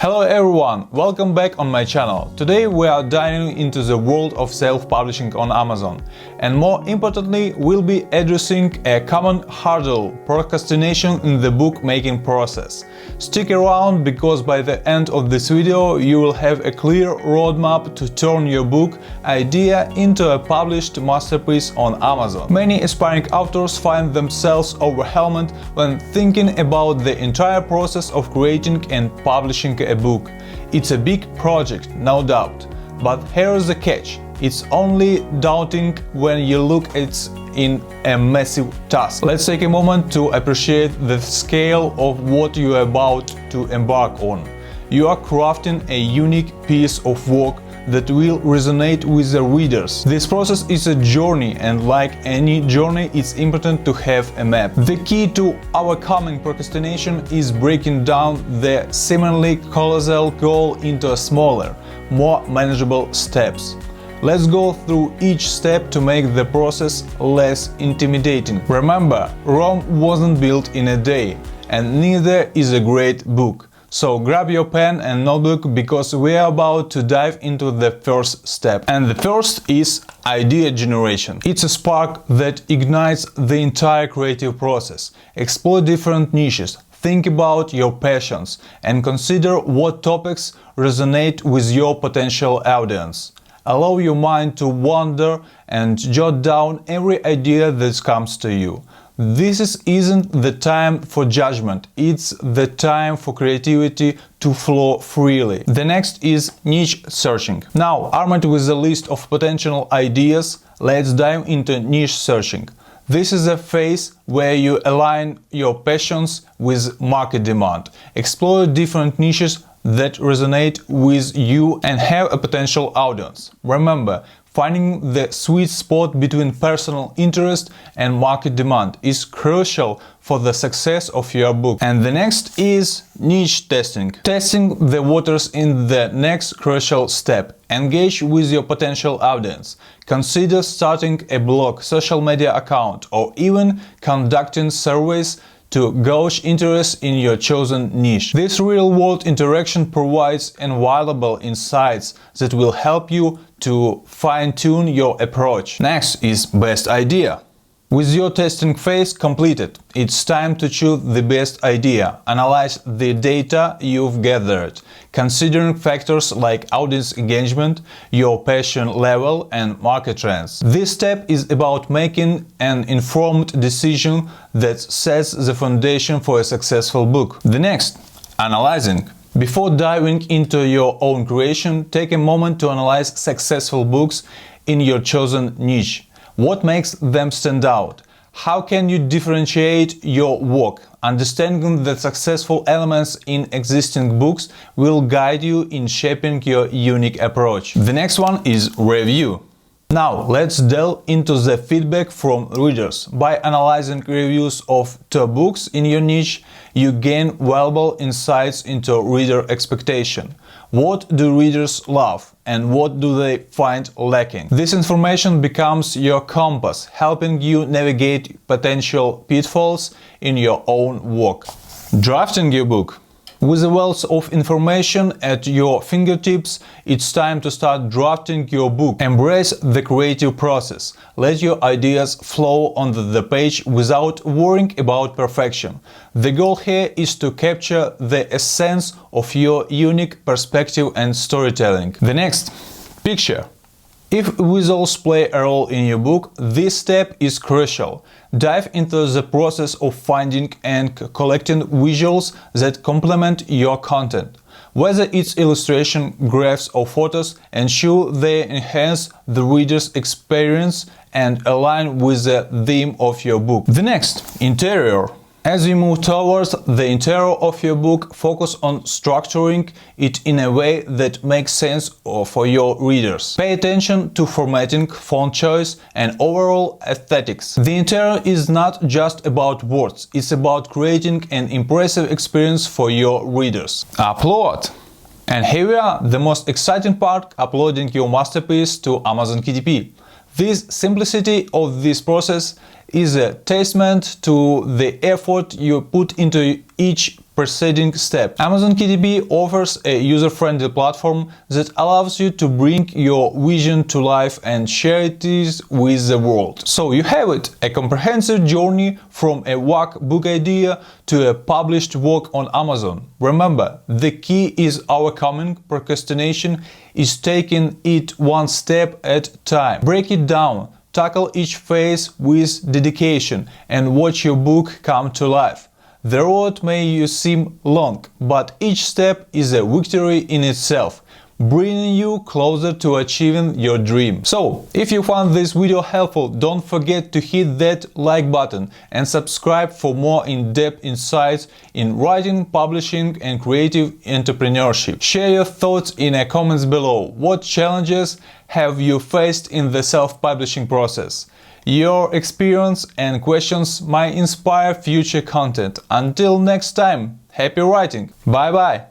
Hello everyone, welcome back on my channel. Today we are diving into the world of self-publishing on Amazon, and more importantly, we'll be addressing a common hurdle, procrastination in the book-making process. Stick around because by the end of this video you will have a clear roadmap to turn your book idea into a published masterpiece on Amazon. Many aspiring authors find themselves overwhelmed when thinking about the entire process of creating and publishing a book. It's a big project, no doubt, but here's the catch: it's only daunting when you look at it in a massive task. Let's take a moment to appreciate the scale of what you are about to embark on. You are crafting a unique piece of work that will resonate with the readers. This process is a journey, and like any journey, it's important to have a map. The key to overcoming procrastination is breaking down the seemingly colossal goal into smaller, more manageable steps. Let's go through each step to make the process less intimidating. Remember, Rome wasn't built in a day, and neither is a great book. So grab your pen and notebook because we are about to dive into the first step. And the first is idea generation. It's a spark that ignites the entire creative process. Explore different niches, think about your passions, and consider what topics resonate with your potential audience. Allow your mind to wander and jot down every idea that comes to you. This isn't the time for judgment, it's the time for creativity to flow freely. The next is niche searching. Now, armed with a list of potential ideas, let's dive into niche searching. This is a phase where you align your passions with market demand. Explore different niches that resonate with you and have a potential audience. Remember, finding the sweet spot between personal interest and market demand is crucial for the success of your book. And the next is niche testing. Testing the waters in the next crucial step. Engage with your potential audience. Consider starting a blog, social media account, or even conducting surveys to gauge interest in your chosen niche. This real-world interaction provides invaluable insights that will help you to fine-tune your approach. Next is best idea. With your testing phase completed, it's time to choose the best idea. Analyze the data you've gathered, considering factors like audience engagement, your passion level, and market trends. This step is about making an informed decision that sets the foundation for a successful book. The next, analyzing. Before diving into your own creation, take a moment to analyze successful books in your chosen niche. What makes them stand out? How can you differentiate your work? Understanding the successful elements in existing books will guide you in shaping your unique approach. The next one is review. Now, let's delve into the feedback from readers. By analyzing reviews of top books in your niche, you gain valuable insights into reader expectation. What do readers love and what do they find lacking? This information becomes your compass, helping you navigate potential pitfalls in your own work. Drafting your book. With a wealth of information at your fingertips, it's time to start drafting your book. Embrace the creative process. Let your ideas flow on the page without worrying about perfection. The goal here is to capture the essence of your unique perspective and storytelling. The next, picture. If visuals play a role in your book, this step is crucial. Dive into the process of finding and collecting visuals that complement your content. Whether it's illustration, graphs, or photos, ensure they enhance the reader's experience and align with the theme of your book. The next, interior. As you move towards the interior of your book, focus on structuring it in a way that makes sense for your readers. Pay attention to formatting, font choice, and overall aesthetics. The interior is not just about words, it's about creating an impressive experience for your readers. Upload. And here we are, the most exciting part, uploading your masterpiece to Amazon KDP. This simplicity of this process is a testament to the effort you put into each preceding step. Amazon KDP offers a user-friendly platform that allows you to bring your vision to life and share it with the world. So you have it, a comprehensive journey from a vague book idea to a published work on Amazon. Remember, the key is overcoming procrastination is taking it one step at a time. Break it down, tackle each phase with dedication, and watch your book come to life. The road may seem long, but each step is a victory in itself, bringing you closer to achieving your dream. So, if you found this video helpful, don't forget to hit that like button and subscribe for more in-depth insights in writing, publishing, and creative entrepreneurship. Share your thoughts in the comments below. What challenges have you faced in the self-publishing process? Your experience and questions might inspire future content. Until next time, happy writing! Bye bye!